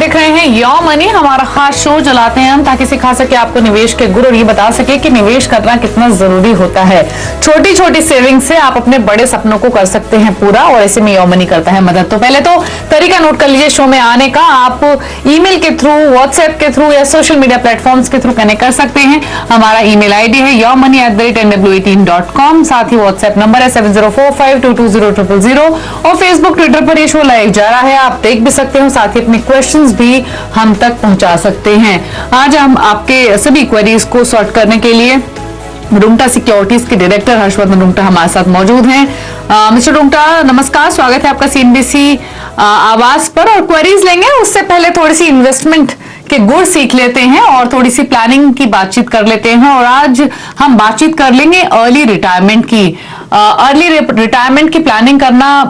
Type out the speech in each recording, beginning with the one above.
देख रहे हैं योर मनी, हमारा खास शो चलाते हैं हम ताकि सिखा सके आपको निवेश के गुर और ये बता सके कि निवेश करना कितना जरूरी होता है। छोटी छोटी सेविंग से आप अपने बड़े सपनों को कर सकते हैं पूरा, और ऐसे में योर मनी करता है मदद। तो पहले तो तरीका नोट कर लीजिए शो में आने का। आप ईमेल के थ्रू, व्हाट्सएप के थ्रू या सोशल मीडिया प्लेटफॉर्म्स के थ्रू कनेक्ट कर सकते हैं। हमारा ईमेल आईडी है yourmoney@nw18.com। साथ ही व्हाट्सएप नंबर है 7045220000 और फेसबुक ट्विटर पर ये शो लाइव जा रहा है, आप देख भी सकते हो। साथ ही अपने क्वेश्चंस भी हम तक पहुंचा सकते हैं। आज हम आपके सभी क्वेरीज को सॉर्ट करने के लिए रुंगटा सिक्योरिटीज के डायरेक्टर हर्षवर्धन रुंगटा हमारे साथ मौजूद हैं। मिस्टर रुंगटा, नमस्कार, स्वागत है आपका सीएनबीसी आवाज पर। और क्वेरीज लेंगे उससे पहले थोड़ी सी इन्वेस्टमेंट के गुर सीख लेते हैं और थोड़ी सी प्लानिंग की बातचीत कर लेते हैं। और आज हम बातचीत कर लेंगे अर्ली रिटायरमेंट की। अर्ली रिटायरमेंट की प्लानिंग करना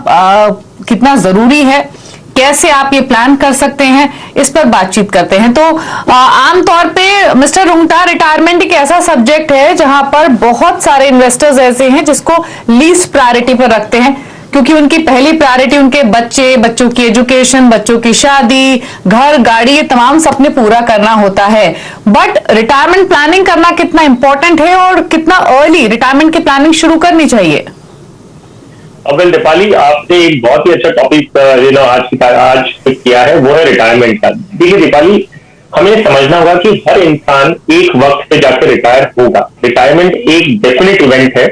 कितना जरूरी है, कैसे आप ये प्लान कर सकते हैं, इस पर बातचीत करते हैं। तो आमतौर पे मिस्टर रुंगटा, रिटायरमेंट एक ऐसा सब्जेक्ट है जहां पर बहुत सारे इन्वेस्टर्स ऐसे हैं जिसको लीस्ट प्रायोरिटी पर रखते हैं, क्योंकि उनकी पहली प्रायोरिटी उनके बच्चे, बच्चों की एजुकेशन, बच्चों की शादी, घर, गाड़ी, ये तमाम सपने पूरा करना होता है। बट रिटायरमेंट प्लानिंग करना कितना इंपॉर्टेंट है और कितना अर्ली रिटायरमेंट की प्लानिंग शुरू करनी चाहिए? वेल दीपाली, आपने एक बहुत ही अच्छा टॉपिक आज पिक किया है, वो है रिटायरमेंट का। देखिए दीपाली, हमें समझना होगा कि हर इंसान एक वक्त पे जाकर रिटायर होगा। रिटायरमेंट एक डेफिनेट इवेंट है।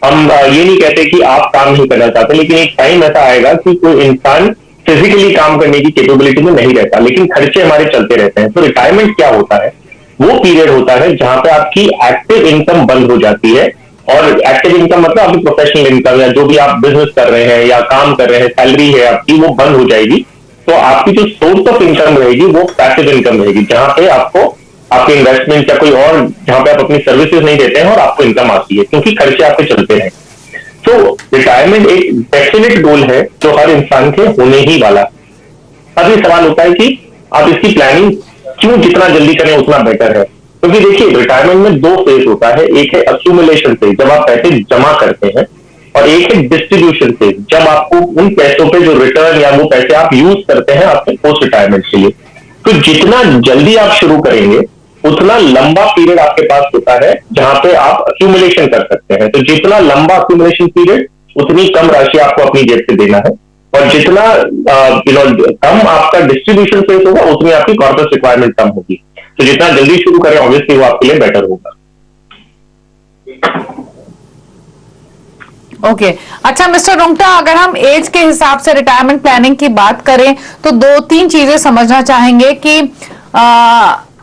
हम ये नहीं कहते कि आप काम नहीं करना चाहते, लेकिन एक टाइम ऐसा आएगा कि कोई इंसान फिजिकली काम करने की कैपेबिलिटी में नहीं रहता, लेकिन खर्चे हमारे चलते रहते हैं। तो रिटायरमेंट क्या होता है? वो पीरियड होता है जहां पे आपकी एक्टिव इनकम बंद हो जाती है। और एक्टिव इनकम मतलब आपकी प्रोफेशनल इनकम या जो भी आप बिजनेस कर रहे हैं या काम कर रहे हैं, सैलरी है आपकी, वो बंद हो जाएगी। तो आपकी जो सोर्स ऑफ इनकम रहेगी वो पैसिव इनकम रहेगी, जहां पे आपको आपके इन्वेस्टमेंट या कोई और, जहां पे आप अपनी सर्विसेज नहीं देते हैं और आपको इनकम आती है, क्योंकि खर्चे आपके चलते हैं। तो रिटायरमेंट एक डेफिनेट गोल है जो हर इंसान के होने ही वाला। अब ये सवाल होता है कि आप इसकी प्लानिंग क्यों जितना जल्दी करें उतना बेटर है। क्योंकि देखिए, रिटायरमेंट में दो फेज होता है। एक है अक्यूमुलेशन फेज, जब आप पैसे जमा करते हैं, और एक है डिस्ट्रीब्यूशन फेज, जब आपको उन पैसों पे जो रिटर्न या वो पैसे आप यूज करते हैं आपके पोस्ट रिटायरमेंट के लिए। तो जितना जल्दी आप शुरू करेंगे उतना लंबा पीरियड आपके पास होता है जहां पे आप अक्यूमुलेशन कर सकते हैं। तो जितना लंबा अक्यूमुलेशन पीरियड, उतनी कम राशि आपको अपनी जेब से देना है, और जितना कम आपका डिस्ट्रीब्यूशन फेज होगा उतनी आपकी कॉर्पस रिक्वायरमेंट कम होगी। तो जितना जल्दी शुरू करें ऑब्वियसली वो आपके लिए बेटर होगा। ओके अच्छा मिस्टर रुंगटा, अगर हम एज के हिसाब से रिटायरमेंट प्लानिंग की बात करें तो दो तीन चीजें समझना चाहेंगे कि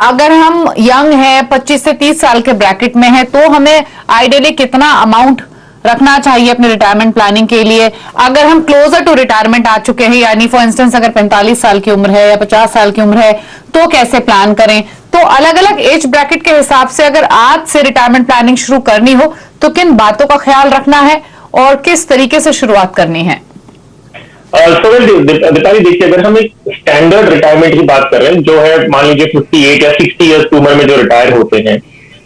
अगर हम यंग हैं, 25 से 30 साल के ब्रैकेट में है, तो हमें आइडियली कितना अमाउंट रखना चाहिए अपने रिटायरमेंट प्लानिंग के लिए। अगर हम क्लोजर टू रिटायरमेंट आ चुके हैं, यानी फॉर इंस्टेंस अगर 45 साल की उम्र है या 50 साल की उम्र है, तो कैसे प्लान करें? तो अलग अलग एज ब्रैकेट के हिसाब से अगर आज से रिटायरमेंट प्लानिंग शुरू करनी हो तो किन बातों का ख्याल रखना है और किस तरीके से शुरुआत करनी है? दीपाली, देखिए, अगर हम एक स्टैंडर्ड रिटायरमेंट की बात कर रहे हैं, जो है मान लीजिए 58 या 60 ईयर्स की उम्र में जो रिटायर होते हैं,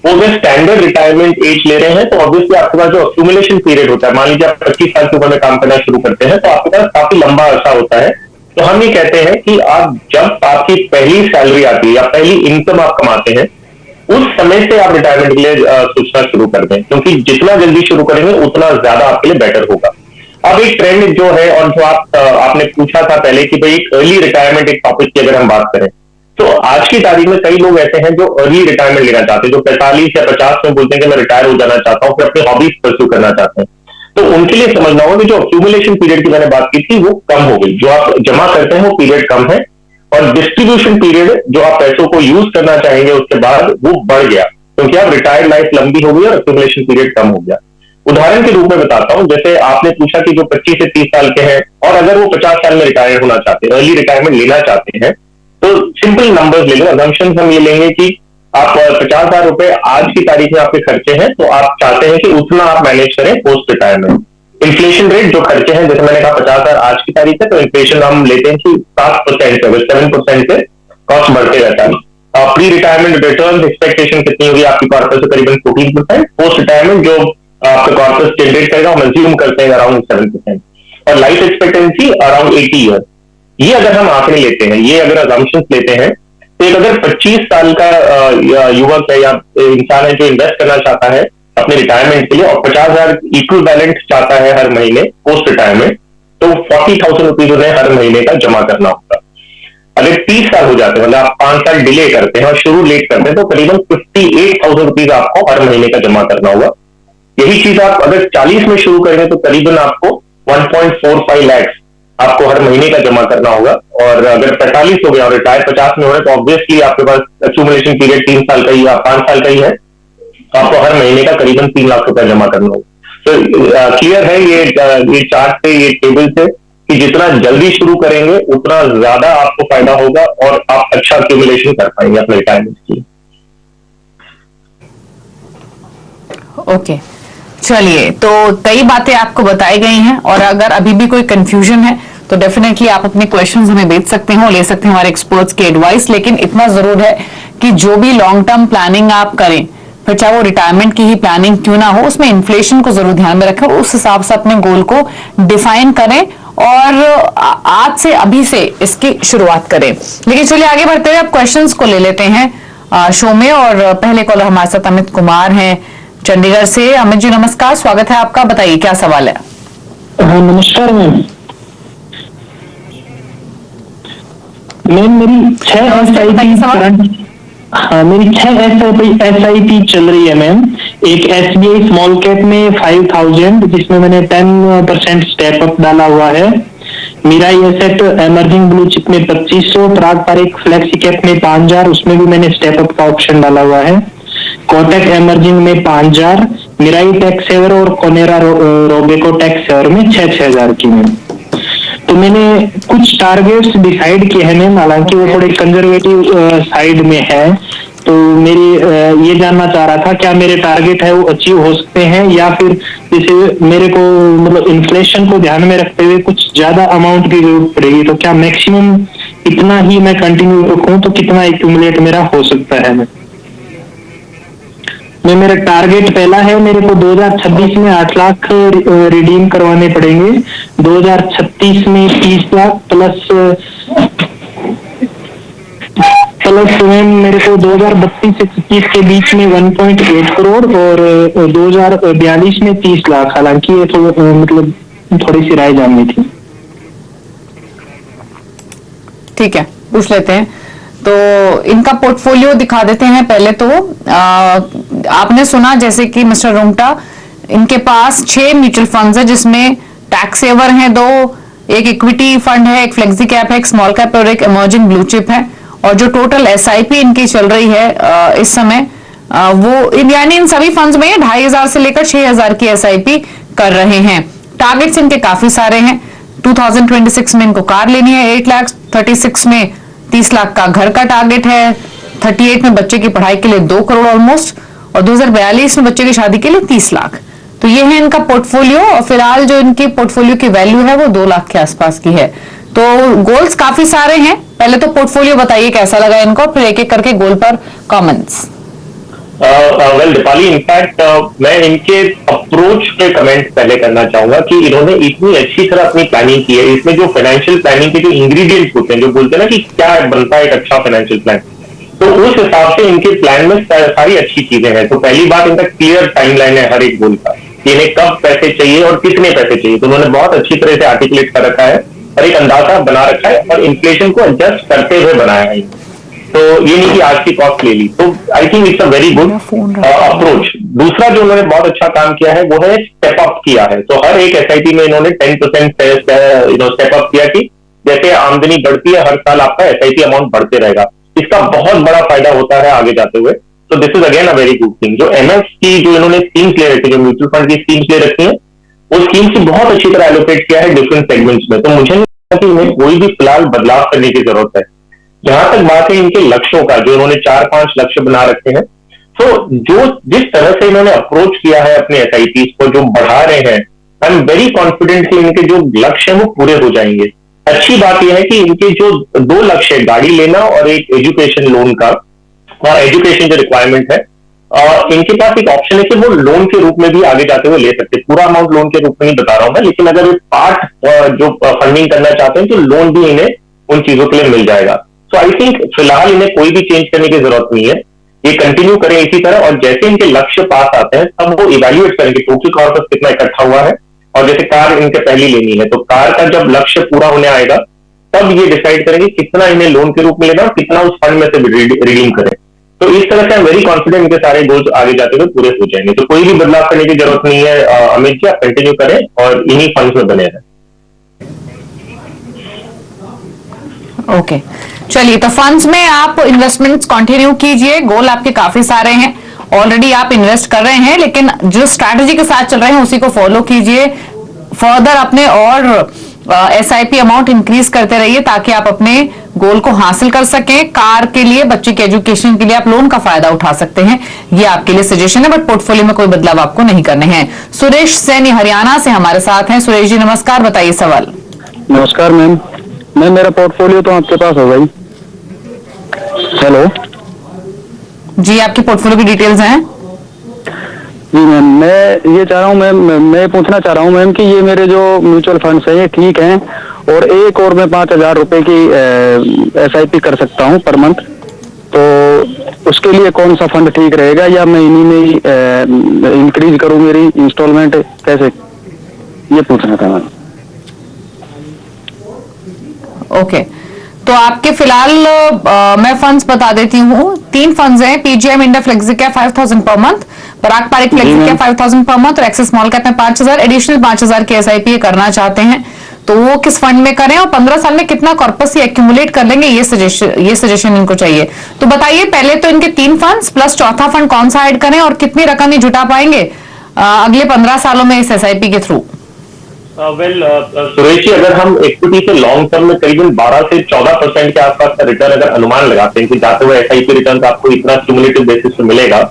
वो अगर स्टैंडर्ड रिटायरमेंट एज ले रहे हैं तो ऑब्वियसली आपके पास जो अक्यूमुलेशन पीरियड होता है, मान लीजिए आप 25 साल की उम्र में काम करना शुरू करते हैं, तो आपके पास काफी लंबा अरसा होता है। तो हम ये कहते हैं कि आप जब आपकी पहली सैलरी आती है या पहली इनकम आप कमाते हैं, उस समय से आप रिटायरमेंट के लिए सोचना शुरू कर दें, क्योंकि जितना जल्दी शुरू करेंगे उतना ज्यादा आपके लिए बेटर होगा। अब एक ट्रेंड जो है, और जो आपने पूछा था पहले कि भाई एक अर्ली रिटायरमेंट एक टॉपिक की अगर हम बात करें, तो आज की तारीख में कई लोग ऐसे हैं जो अर्ली रिटायरमेंट लेना चाहते हैं, जो 45 या 50 में बोलते हैं कि मैं रिटायर हो जाना चाहता हूँ, फिर अपनी हॉबीज परस्यू करना चाहते हैं। तो उनके लिए समझना होगा कि जो अक्यूमुलेशन पीरियड की मैंने बात की थी वो कम हो गई, जो आप जमा करते हैं वो पीरियड कम है, और डिस्ट्रीब्यूशन पीरियड जो आप पैसों को यूज करना चाहेंगे उसके बाद वो बढ़ गया, क्योंकि आप रिटायर्ड लाइफ लंबी हो गई और अक्यूमुलेशन पीरियड कम हो गया। उदाहरण के रूप में बताता हूं, जैसे आपने पूछा कि जो 25 से 30 साल के हैं और अगर वो 50 साल में रिटायर होना चाहते हैं, अर्ली रिटायरमेंट लेना चाहते हैं, तो सिंपल नंबर्स ले लो, असम्पशंस हम ये लेंगे कि आप 50,000 रुपए आज की तारीख में आपके खर्चे हैं, तो आप चाहते हैं कि उतना आप मैनेज करें पोस्ट रिटायरमेंट। इन्फ्लेशन रेट जो खर्चे हैं, जैसे मैंने कहा 50,000 आज की तारीख है, तो इन्फ्लेशन हम लेते हैं कि 7% से 7% से कॉस्ट बढ़ते रहता है। प्री रिटायरमेंट रिटर्न एक्सपेक्टेशन कितनी होगी आपकी कॉर्पस से? करीबन 14%। पोस्ट रिटायरमेंट जो आपका कॉर्पस जनरेट करेगा हम अज्यूम करते हैं अराउंड 7%, और लाइफ एक्सपेक्टेंसी अराउंड 80 ईयर। ये अगर हम आंकड़े लेते हैं, ये अगर अजम्पशंस लेते हैं, तो एक अगर 25 साल का युवक है या इंसान है जो इन्वेस्ट करना चाहता है अपने रिटायरमेंट के लिए और 50,000 इक्वल बैलेंस चाहता है हर महीने पोस्ट रिटायरमेंट, तो 40,000 रुपीज उन्हें हर महीने का जमा करना होगा। अगर 30 साल हो जाते हैं, मतलब आप 5 साल डिले करते हैं और शुरू लेट करते हैं, तो करीबन 58,000 रुपीज आपको हर महीने का जमा करना होगा। यही चीज आप अगर 40 में शुरू करेंगे तो करीबन आपको 1.45 लाख आपको हर महीने का जमा करना होगा। और अगर 45 हो गया और रिटायर 50 में हो रहे तो ऑब्वियसली आपके पास एक्यूमुलेशन पीरियड 3 साल का ही या 5 साल का ही है, तो आपको हर महीने का करीबन 3 लाख रुपया जमा करना होगा। तो क्लियर है ये चार्ट से, ये टेबल से, कि जितना जल्दी शुरू करेंगे उतना ज्यादा आपको फायदा होगा और आप अच्छा एक्यूमुलेशन कर पाएंगे अपने रिटायरमेंट के लिए। ओके, चलिए, तो कई बातें आपको बताई गई हैं और अगर अभी भी कोई कंफ्यूजन है तो डेफिनेटली आप अपने क्वेश्चंस हमें भेज सकते हैं और ले सकते हैं हमारे एक्सपर्ट्स की एडवाइस। लेकिन इतना जरूर है कि जो भी लॉन्ग टर्म प्लानिंग आप करें, फिर चाहे वो रिटायरमेंट की ही प्लानिंग क्यों ना हो, उसमें इन्फ्लेशन को जरूर ध्यान में रखें, उस हिसाब से अपने गोल को डिफाइन करें और आज से, अभी से इसकी शुरुआत करें। लेकिन चलिए आगे बढ़ते हुए अब क्वेश्चंस को ले लेते हैं शो में। और पहले कॉलर हमारे साथ अमित कुमार हैं चंडीगढ़ से। अमित जी नमस्कार, स्वागत है आपका, बताइए क्या सवाल है। हाँ नमस्कार मैम। मेरी 6 SIP चल रही है मैम। एक SBI स्मॉल कैप में 5,000 जिसमें मैंने 10% स्टेप अप डाला हुआ है। Mirae asset emerging blue chip में 2500, पराग पारेख फ्लेक्सी कैप में 5,000, उसमें भी मैंने स्टेप अप का ऑप्शन डाला हुआ है। कोटक एमर्जिंग में 5,000, मिराई टैक्स सेवर और कोनेरा रोबेको टैक्स सेवर में 6,000 की मैम। तो मैंने कुछ टारगेट्स डिसाइड किए हैं मैम, हालांकि वो थोड़े कंजर्वेटिव साइड में है। तो मेरी ये जानना चाह रहा था क्या मेरे टारगेट है वो अचीव हो सकते हैं या फिर जैसे मेरे को मतलब इन्फ्लेशन को ध्यान में रखते हुए कुछ ज्यादा अमाउंट की जरूरत पड़ेगी, तो क्या मैक्सिमम इतना ही मैं कंटिन्यू रखूं तो कितना एक्यूमुलेट मेरा हो सकता है। मैं मेरा टारगेट पहला है, मेरे को 2026 में 8 लाख रिडीम करवाने पड़ेंगे, 2036 में 30 लाख प्लस मेरे को 2032 से 25 के बीच में 1.8 करोड़ और 2042 में 30 लाख। हालांकि ये मतलब थोड़ी सी राय जाननी थी। ठीक है, पूछ लेते हैं। तो इनका पोर्टफोलियो दिखा देते हैं। पहले तो आपने सुना जैसे कि मिस्टर रुंगटा, इनके पास 6 म्यूचुअल फंड्स है जिसमें टैक्स सेवर हैं 2, एक इक्विटी फंड है, एक फ्लेक्सी कैप है, एक स्मॉल कैप और एक इमर्जिंग ब्लू चिप है। और जो टोटल SIP इनकी चल रही है इस समय वो यानी इन सभी फंड्स में 2,500 से लेकर 6,000 की SIP कर रहे हैं। टारगेट्स इनके काफी सारे हैं। 2026 में इनको कार लेनी है 8 लाख, 36 में 30 लाख का घर का टारगेट है, 38 में बच्चे की पढ़ाई के लिए 2 करोड़ ऑलमोस्ट, और 2042 में बच्चे की शादी के लिए 30 लाख। तो ये है इनका पोर्टफोलियो और फिलहाल जो इनकी पोर्टफोलियो की वैल्यू है वो 2 लाख के आसपास की है। तो गोल्स काफी सारे हैं। पहले तो पोर्टफोलियो बताइए कैसा लगा इनको, फिर एक एक करके गोल पर कमेंट्स। वेल दीपाली, इनफैक्ट मैं इनके अप्रोच पे कमेंट पहले करना चाहूंगा कि इन्होंने इतनी अच्छी तरह अपनी प्लानिंग की है। इसमें जो फाइनेंशियल प्लानिंग के जो इंग्रेडिएंट्स होते हैं, जो बोलते हैं ना कि क्या बनता है एक अच्छा फाइनेंशियल प्लान, तो उस हिसाब से इनके प्लान में सारी अच्छी चीजें हैं। तो पहली बात, इनका क्लियर टाइमलाइन है हर एक गोल का, कि इन्हें कब पैसे चाहिए और कितने पैसे चाहिए। तो उन्होंने बहुत अच्छी तरह से आर्टिकुलेट कर रखा है और एक अंदाजा बना रखा है और इन्फ्लेशन को एडजस्ट करते हुए बनाया है। तो ये नहीं कि आज की कॉस्ट ले ली। तो I think it's a very good approach. दूसरा जो उन्होंने बहुत अच्छा काम किया है वो है स्टेप अप किया है। तो हर एक SIP में इन्होंने 10% स्टेप अप किया कि जैसे आमदनी बढ़ती है हर साल आपका SIP अमाउंट बढ़ते रहेगा। इसका बहुत बड़ा फायदा होता है आगे जाते हुए। तो this is again a very good thing. जो MS की जो इन्होंने स्कीम्स ले रखी है, जो म्यूचुअल फंड की स्कीम्स ले रखी है, वो स्कीम्स की बहुत अच्छी तरह एलोकेट किया है डिफरेंट सेगमेंट्स में। तो मुझे नहीं लगता कि इन्हें कोई भी फिलहाल बदलाव करने की जरूरत है। जहां तक बात है इनके लक्ष्यों का, जो इन्होंने 4-5 लक्ष्य बना रखे हैं, तो जो जिस तरह से इन्होंने अप्रोच किया है अपने SIPs को, जो बढ़ा रहे हैं, आई एम वेरी कॉन्फिडेंट कि इनके जो लक्ष्य हैं वो पूरे हो जाएंगे। अच्छी बात यह है कि इनके जो 2 लक्ष्य है, गाड़ी लेना और एक एजुकेशन लोन का, और एजुकेशन जो रिक्वायरमेंट है, इनके पास एक ऑप्शन है कि वो लोन के रूप में भी आगे जाते हुए ले सकते हैं। पूरा अमाउंट लोन के रूप में नहीं बता रहा हूं मैं, लेकिन अगर पार्ट जो फंडिंग करना चाहते हैं तो लोन भी इन्हें उन चीजों के लिए मिल जाएगा। तो आई थिंक फिलहाल इन्हें कोई भी चेंज करने की जरूरत नहीं है, ये कंटिन्यू करें इसी तरह, और जैसे इनके लक्ष्य पास आते हैं तब वो इवैल्यूएट करेंगे टोटल कॉर्पस कितना इकट्ठा हुआ है। और जैसे कार इनके पहली लेनी है, तो कार का जब लक्ष्य पूरा होने आएगा तब ये डिसाइड करेंगे कितना इन्हें लोन के रूप में लेना और कितना उस फंड में से रिडीम करें। तो इस तरह से वेरी कॉन्फिडेंट इनके सारे गोल्स आगे जाते हुए पूरे हो जाएंगे। तो कोई भी बदलाव करने की जरूरत नहीं है अमित जी, आप कंटिन्यू करें और इन्हीं फंड्स में बने रहें। ओके, चलिए, तो फंड्स में आप इन्वेस्टमेंट्स कंटिन्यू कीजिए। गोल आपके काफी सारे हैं, ऑलरेडी आप इन्वेस्ट कर रहे हैं, लेकिन जो स्ट्रैटेजी के साथ चल रहे हैं उसी को फॉलो कीजिए। फर्दर अपने और SIP अमाउंट इंक्रीज करते रहिए ताकि आप अपने गोल को हासिल कर सकें। कार के लिए, बच्चे के एजुकेशन के लिए आप लोन का फायदा उठा सकते हैं, ये आपके लिए सजेशन है, बट पोर्टफोलियो में कोई बदलाव आपको नहीं करने हैं। सुरेश सैनी हरियाणा से हमारे साथ हैं। सुरेश जी नमस्कार, बताइए सवाल। नमस्कार मैम, मेरा पोर्टफोलियो तो आपके पास हो गई। हेलो जी, आपकी पोर्टफोलियो की डिटेल्स हैं? जी मैम, मैं ये चाह रहा हूँ मैम, मैं पूछना चाह रहा हूँ मैम कि ये मेरे जो म्यूचुअल फंड्स हैं ये ठीक हैं, और एक और मैं 5,000 रुपए की SIP कर सकता हूँ पर मंथ, तो उसके लिए कौन सा फंड ठीक रहेगा, या मैं इन्हीं में ही इंक्रीज करूँ मेरी इंस्टॉलमेंट, कैसे, ये पूछना था मैम। ओके, तो आपके फिलहाल मैं फंड्स बता देती हूँ। 3 फंड्स हैं, PGIM India flexi cap 5,000 per month, Parag Parikh flexi cap 5,000 per month और एक्सिस स्मॉल कैप में 5,000, एडिशनल 5,000 की SIP करना चाहते हैं तो वो किस फंड में करें और 15 साल में कितना कॉर्पस ये एक्यूमुलेट कर लेंगे, ये सजेशन इनको चाहिए। तो बताइए, पहले तो इनके 3 फंड्स प्लस चौथा फंड कौन सा ऐड करें और कितनी रकम ये जुटा पाएंगे अगले 15 सालों में इस SIP के थ्रू? सुरेश जी, अगर हम इक्विटी से लॉन्ग टर्म में करीबन 12 से 14% के आसपास का रिटर्न अगर अनुमान लगाते हैं कि जाते हुए SIP रिटर्न आपको इतना क्यूमुलेटिव बेसिस पे मिलेगा,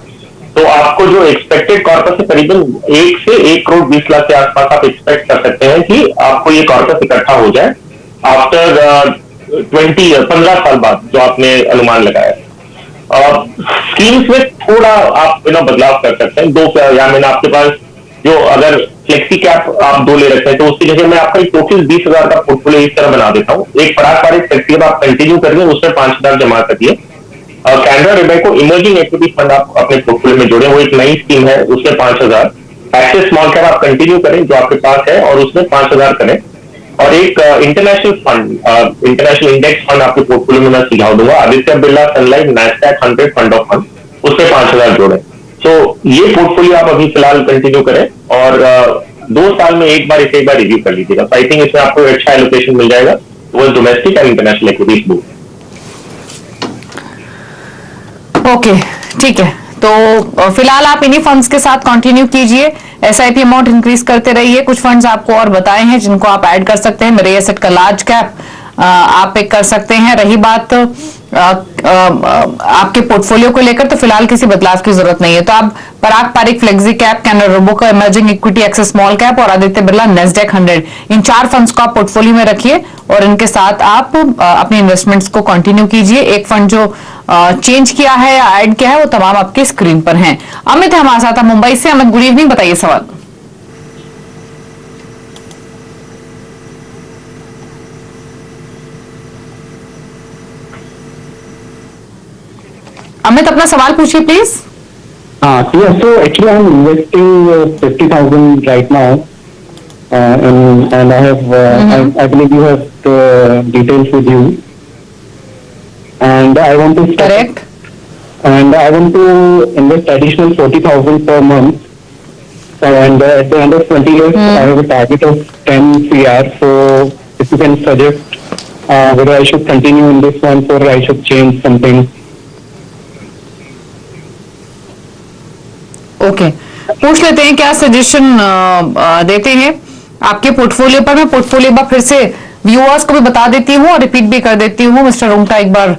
तो आपको जो एक्सपेक्टेड कॉर्पस है करीबन 1 से 1 करोड़ 20 लाख के आसपास आप एक्सपेक्ट कर सकते हैं कि आपको ये कॉर्पस इकट्ठा हो जाए आफ्टर 15 साल बाद जो आपने अनुमान लगाया। स्कीम्स में थोड़ा आप बदलाव कर सकते हैं। मैंने आपके पास जो अगर फ्लेक्सी कैप आप 2 ले रखते हैं तो उसकी जगह मैं आपका टोटल 20,000 का पोर्टफोलियो इस तरह बना देता हूँ। एक पराग पारिक फ्लेक्सी कैप आप कंटिन्यू करिए, उसमें 5,000 जमा करिए। कैनरा रिबेको इमर्जिंग इक्विटी फंड आप अपने पोर्टफोलियो में जोड़े, वो एक नई स्कीम है, उसमें 5,000। एक्सिस स्मॉल कैप आप कंटिन्यू करें जो आपके पास है और उसमें 5,000 करें। और एक international fund, international index fund आपके पोर्टफोलियो में मैं सुझाव दूंगा, Aditya Birla sunlight Nasdaq 100 fund of fund, उसमें 5,000 जोड़े। तो ये पोर्टफोलियो आप अभी फिलहाल कंटिन्यू करें और 2 साल में एक बार रिव्यू कर लीजिएगा। आई थिंक इसमें आपको अच्छा एलोकेशन मिल जाएगा, वो domestic and international equities both. Okay, ठीक है, तो फिलहाल आप इन्हीं फंड्स के साथ कंटिन्यू कीजिए, SIP अमाउंट इंक्रीज करते रहिए। कुछ फंड्स आपको और बताए हैं जिनको आप ऐड कर सकते हैं। मेरे एसेट का लार्ज कैप आप पिक कर सकते हैं। रही बात आपके पोर्टफोलियो को लेकर, तो फिलहाल किसी बदलाव की जरूरत नहीं है। तो आप Parag Parikh flexi cap, Canara Robeco emerging equity Axis small cap और आदित्य बिरला नेस्डैक 100, इन 4 फंड्स को आप पोर्टफोलियो में रखिए और इनके साथ आप अपनी इन्वेस्टमेंट्स को कंटिन्यू कीजिए। एक फंड जो चेंज किया है या ऐड किया है वो तमाम आपकी स्क्रीन पर हैं। अमित है हमारे साथ मुंबई से। अमित, गुड इवनिंग, बताइए सवाल। अमित, अपना सवाल पूछिए please. Yeah, so actually I'm investing 50,000 right now, and I have I believe you have the details with you, and I want to Correct. and I want to invest additional 40,000 per month, and at the end of 20 years I have a target of 10 CR. So if you can suggest whether I should continue in this one or I should change something. Okay, पूछ लेते हैं क्या suggestion देते हैं आपके portfolio पर। मैं portfolio पर फिर से व्यूअर्स को भी बता देती हूँ और रिपीट भी कर देती हूँ। मिस्टर रुंगटा एक बार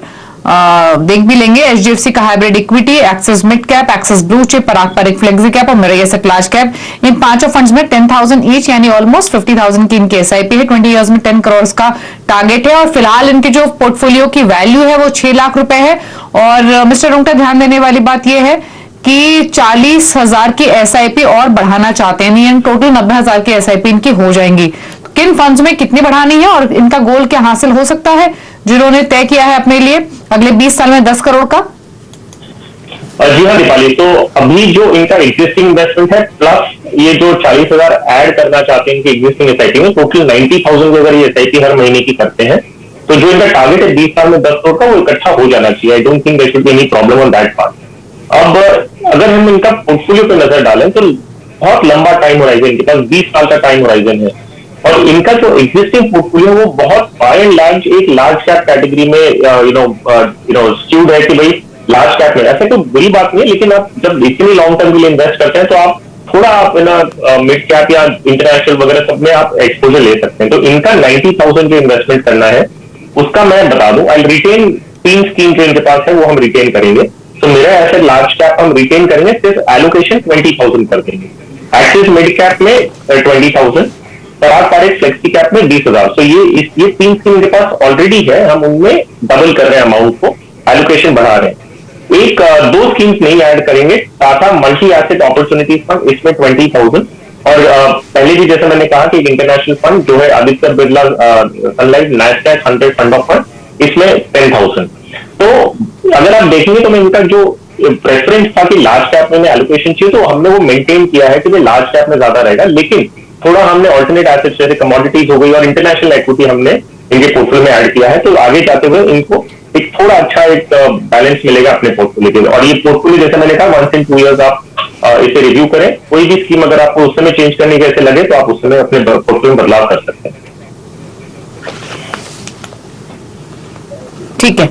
देख भी लेंगे। HDFC का hybrid equity, Axis mid cap, Axis blue chip, Parag Parikh flexi cap और मेरे एसेट लार्ज कैप, इन 5 फंड्स में 10,000 ईच यानी ऑलमोस्ट 50,000 की इनकी SIP है। 20 इयर्स में 10 करोड़ का टारगेट है और फिलहाल इनके जो पोर्टफोलियो की वैल्यू है वो 6 लाख रुपए है। और मिस्टर रुंगटा, ध्यान देने वाली बात यह है कि 40,000 की SIP और बढ़ाना चाहते हैं, यानी टोटल 90,000 की SIP इनकी हो जाएंगी। तो किन फंड्स में कितनी बढ़ानी है और इनका गोल क्या हासिल हो सकता है जिन्होंने तय किया है अपने लिए अगले 20 साल में 10 करोड़ का? जी हाँ दीपाली, तो अभी जो इनका एग्जिस्टिंग इन्वेस्टमेंट है प्लस ये जो 40,000 ऐड करना चाहते हैं इनके एग्जिस्टिंग एसआईपी में, टोटल 90,000 अगर ये एसआईपी हर महीने की करते हैं तो जो इनका टारगेट है 20 साल में 10 करोड़ का, वो इकट्ठा हो जाना चाहिए। I don't think there should be any problem on that part. अब अगर हम इनका पोर्टफोलियो पे नजर डालें तो बहुत लंबा टाइम होराइजन, इनके पास 20 साल का टाइम होराइजन है और इनका जो एग्जिस्टिंग पोर्टफोलियो वो बहुत बाय एंड लार्ज एक लार्ज कैप कैटेगरी में स्क्यूड है कि भाई लार्ज कैप में। ऐसा कोई बुरी बात नहीं है, लेकिन आप जब इतनी लॉन्ग टर्म के लिए इन्वेस्ट करते हैं तो आप थोड़ा आप मिड कैप या इंटरनेशनल वगैरह सब में आप एक्सपोजर ले सकते हैं। तो इनका 90,000 जो इन्वेस्टमेंट करना है उसका मैं बता दूं, आई रिटेन 3 स्कीम जो इनके पास है वो हम रिटेन करेंगे। तो मेरा ऐसे लार्ज कैप हम रिटेन करेंगे, सिर्फ एलोकेशन 20,000 कर देंगे। एक्सिस मिड कैप में 20,000, पराग पारिक फ्लेक्सी कैप में 20,000। तो ये 3 स्कीम इनके पास ऑलरेडी है, हम उनमें डबल कर रहे हैं अमाउंट को, एलोकेशन बढ़ा रहे हैं। एक 2 स्कीम्स नहीं ऐड करेंगे, Tata multi asset opportunity fund, इसमें 20,000 और पहले भी जैसे मैंने कहा कि एक इंटरनेशनल फंड जो है Aditya Birla Sun Life Nasdaq 100 fund of fund, इसमें 10,000। तो अगर आप देखेंगे तो मैं इनका जो प्रेफरेंस था कि लार्ज कैप में एलोकेशन चाहिए तो हमने वो मेंटेन किया है कि भाई लार्ज कैप में ज्यादा रहेगा, लेकिन थोड़ा हमने ऑल्टरनेट एसेट्स जैसे कमोडिटीज हो गई और इंटरनेशनल इक्विटी हमने इनके पोर्टफोलियो में ऐड किया है। तो आगे जाते हुए इनको एक थोड़ा अच्छा एक बैलेंस मिलेगा अपने पोर्टफोलियो के लिए। और ये पोर्टफोलियो जैसे मैंने कहा 1 in 2 years आप इसे रिव्यू करें, कोई भी स्कीम अगर आपको उस समय चेंज करने के ऐसे लगे तो आप उस समय अपने पोर्टफोलियो में बदलाव कर सकते हैं। ठीक है,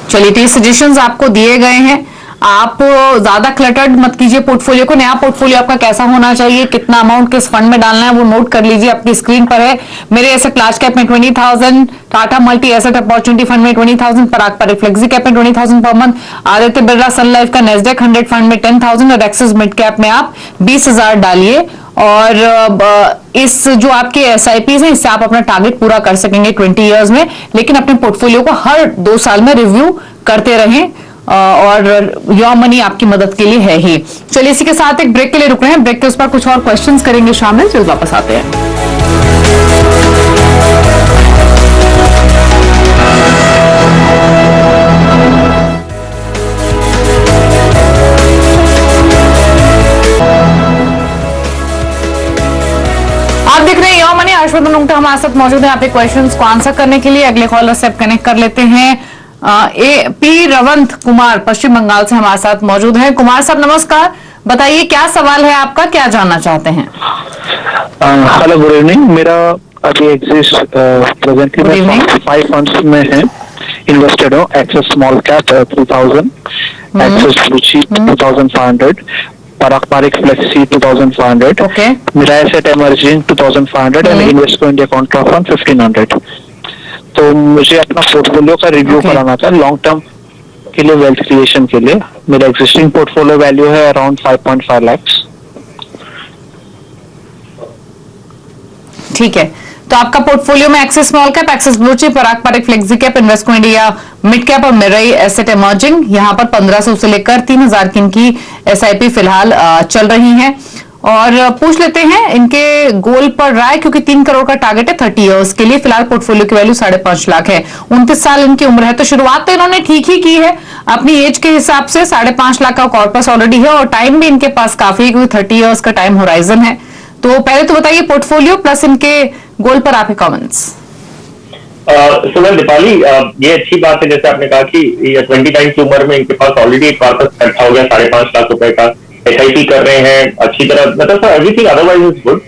चलिए 30 सजेशंस आपको दिए गए हैं। आप ज्यादा क्लटर्ड मत कीजिए पोर्टफोलियो को। नया पोर्टफोलियो आपका कैसा होना चाहिए, कितना अमाउंट किस फंड में डालना है वो नोट कर लीजिए, आपकी स्क्रीन पर है। मेरे एसेट लार्ज कैप में 20,000, Tata multi asset opportunity fund में 20,000, पराग पारिक फ्लेक्सी कैप में 20,000 पर मंथ, आदित्य बिरला सन लाइफ का नेस्डेक 100 फंड में 10,000 और एक्सिस मिड कैप में आप 20,000 डालिए। और इस जो आपके एसआईपी हैं इससे आप अपना टारगेट पूरा कर सकेंगे 20 ईयर्स में, लेकिन अपने पोर्टफोलियो को हर 2 साल में रिव्यू करते रहें और योर मनी आपकी मदद के लिए है ही। चलिए इसी के साथ एक ब्रेक के लिए रुक रहे हैं, ब्रेक के उस पर कुछ और क्वेश्चंस करेंगे शामिल, फिर वापस आते हैं। आप देख रहे हैं योर मनी, हर्षवर्धन उंगटा हमारे साथ मौजूद है यहाँ पे क्वेश्चंस को आंसर करने के लिए। अगले कॉलर से कनेक्ट कर लेते हैं। पी रवंत कुमार पश्चिम बंगाल से हमारे साथ मौजूद हैं। कुमार साहब नमस्कार, बताइए क्या सवाल है आपका, क्या जानना चाहते हैं? Hello, good evening. मेरा अभी एग्जिस्ट प्रेजेंटली मैं 5 फंड्स में है इन्वेस्टेड हूँ। Axis small cap 2,000, Axis blue chip 2,500, Parag Parikh flexi 2,500, okay, Mirae asset emerging 2,500 and investment India contra fund 1,500। तो मुझे अपना पोर्टफोलियो का रिव्यू कराना था लॉन्ग टर्म के लिए, वेल्थ क्रिएशन के लिए। मेरा एग्जिस्टिंग पोर्टफोलियो वैल्यू है अराउंड 5.5 लाख। ठीक है, तो आपका पोर्टफोलियो में Axis small cap, Axis blue chip, Parag Parikh flexi cap, investment India mid cap और मिरई एसेट इमर्जिंग, यहाँ पर 1500 से लेकर 3,000 की इनकी एसआईपी फिलहाल चल रही है। और पूछ लेते हैं इनके गोल पर राय, क्योंकि 3 करोड़ का टारगेट है 30 इयर्स के लिए। फिलहाल पोर्टफोलियो की वैल्यू 5.5 लाख है, 29 साल इनकी उम्र है। तो शुरुआत तो इन्होंने ठीक ही की है अपनी एज के हिसाब से। 5.5 लाख का कॉर्पस ऑलरेडी है और टाइम भी इनके पास काफी, क्योंकि 30 इयर्स का टाइम होराइजन है। तो पहले तो बताइए पोर्टफोलियो प्लस इनके गोल पर आपके कमेंट्स। सुमन दीपाली, ये अच्छी बात है जैसे आपने कहा कि 29 की उम्र में इनके पास ऑलरेडी एक कॉर्पस इकट्ठा हो गया 5.5 लाख रुपए का, एसआईपी कर रहे हैं अच्छी तरह, मतलब एवरीथिंग अदरवाइज इज गुड।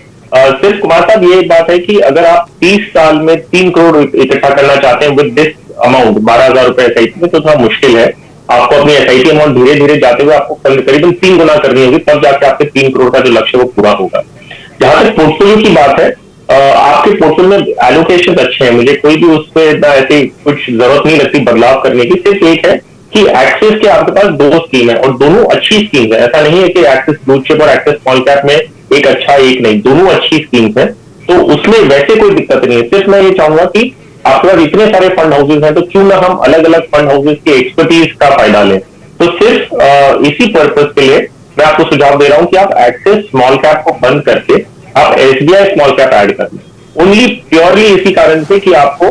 सिर्फ कुमार साहब ये एक बात है कि अगर आप 30 साल में 3 करोड़ इकट्ठा करना चाहते हैं विद दिस अमाउंट 12,000 रुपए एसआईपी में, तो थोड़ा मुश्किल है। आपको अपनी एसआईपी अमाउंट धीरे धीरे जाते हुए आपको करीबन 3 गुना करनी होगी, तब जाके आपके 3 करोड़ का जो लक्ष्य वो पूरा होगा। जहां तक पोर्टफोलियो की बात है, आपके पोर्टफोलियो में एलोकेशन अच्छे हैं, मुझे कोई भी उस पर ऐसी कुछ जरूरत नहीं लगती बदलाव करने की। सिर्फ एक है कि एक्सेस के आपके पास 2 स्कीम है और दोनों अच्छी स्कीम है। ऐसा नहीं है कि एक्सेस ब्लू चिप और एक्सेस स्मॉल कैप में एक अच्छा एक नहीं, दोनों अच्छी स्कीम्स है, तो उसमें वैसे कोई दिक्कत नहीं है। सिर्फ मैं ये चाहूंगा कि आपके पास इतने सारे फंड हाउसेज हैं, तो क्यों ना हम अलग अलग फंड हाउसेज की एक्सपर्टीज का फायदा लें। तो सिर्फ इसी पर्पज के लिए मैं आपको सुझाव दे रहा हूं कि आप एक्सेस स्मॉल कैप को बंद करके आप एसबीआई स्मॉल कैप ऐड कर लें। ओनली प्योरली इसी कारण से कि आपको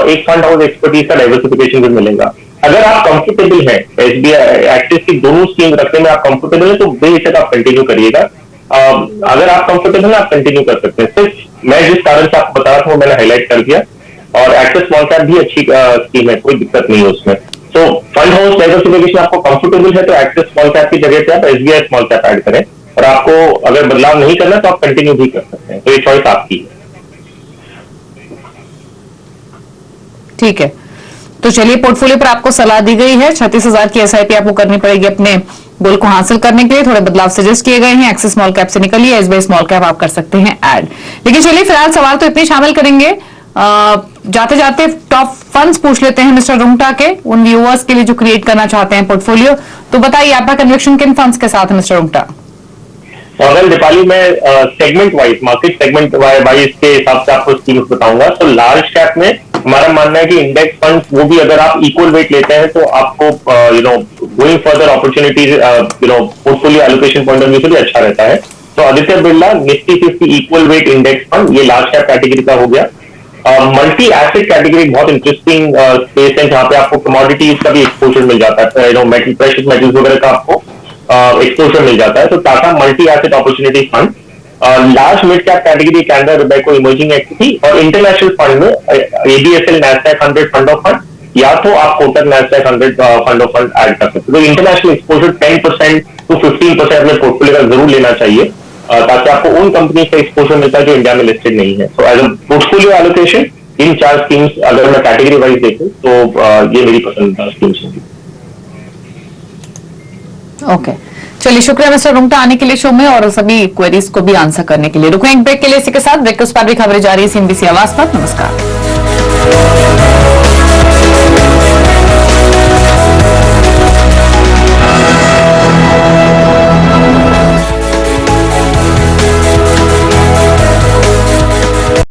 एक फंड हाउस एक्सपर्टीज का डाइवर्सिफिकेशन भी मिलेगा। अगर आप कंफर्टेबल हैं एसबीआई एक्सिस की दोनों स्कीम रखने में, आप कंफर्टेबल है तो बेशक आप कंटिन्यू करिएगा। अगर आप कंफर्टेबल है आप कंटिन्यू कर सकते हैं। सिर्फ मैं जिस कारण से आपको बता रहा था वो मैंने हाईलाइट कर दिया, और एक्सिस स्मॉल कैप भी अच्छी स्कीम है, कोई दिक्कत नहीं है उसमें। तो फंड हाउस डाइवर्सिफिकेशन आपको कंफर्टेबल है तो एक्सिस स्मॉल कैप की जगह पे आप एसबीआई स्मॉल कैप ऐड करें, और आपको अगर बदलाव नहीं करना तो आप कंटिन्यू भी कर सकते हैं। तो ये चॉइस आपकी है। ठीक है, तो चलिए पोर्टफोलियो पर आपको सलाह दी गई है। 36,000 की एसआईपी आपको करनी पड़ेगी अपने गोल को हासिल करने के लिए। थोड़े बदलाव सजेस्ट किए गए हैं। एक्सिस स्मॉल कैप से निकलिए, एसबीआई स्मॉल कैप आप कर सकते हैं ऐड। लेकिन चलिए फिलहाल सवाल तो इतने शामिल करेंगे, जाते जाते टॉप फंड्स पूछ लेते हैं मिस्टर रुंगटा के, उन व्यूअर्स के लिए जो क्रिएट करना चाहते हैं पोर्टफोलियो। तो बताइए आपका कन्विक्शन किन फंड्स के साथ है मिस्टर रुंगटा? अगर दीपाली में segment wise, market segment wise के हिसाब से आपको स्कीम्स बताऊंगा। तो लार्ज कैप में हमारा मानना है कि इंडेक्स फंड, वो भी अगर आप इक्वल वेट लेते हैं तो आपको going further opportunities portfolio allocation point of view से भी अच्छा रहता है। तो Aditya Birla Nifty 50 equal weight index fund, ये लार्ज कैप कैटेगरी का हो गया। मल्टी एसेट कैटेगरी बहुत इंटरेस्टिंग स्पेस है, जहां पे आपको कमोडिटीज का भी एक्सपोजर मिल जाता है, मेटल, प्रेशियस मेटल्स वगैरह का आपको एक्सपोजर मिल जाता है। तो Tata multi asset opportunity fund, large mid cap category के अंदर रुबेको इमर्जिंग इक्विटी, और इंटरनेशनल फंड में ABSL Nasdaq 100 fund of fund, या तो आप Kotak Nasdaq 100 fund of fund add कर सकते हैं। तो इंटरनेशनल एक्सपोजर 10% to 15% अपने पोर्टफोलियो का जरूर लेना चाहिए, ताकि आपको उन कंपनी का एक्सपोजर मिलता है जो इंडिया में लिस्टेड नहीं है। तो as a portfolio allocation in 4 schemes अगर मैं कैटेगरी वाइज देखूं तो ये मेरी पसंदीदा स्कीम्स होंगी। ओके, चलिए शुक्रिया मिस्टर रुंगटा आने के लिए शो में और सभी क्वेरीज को भी आंसर करने के लिए। रुकें एक ब्रेक के लिए, इसी के साथ ब्रेक के उस पर भी खबरें जारी है CNBC आवाज पर। नमस्कार।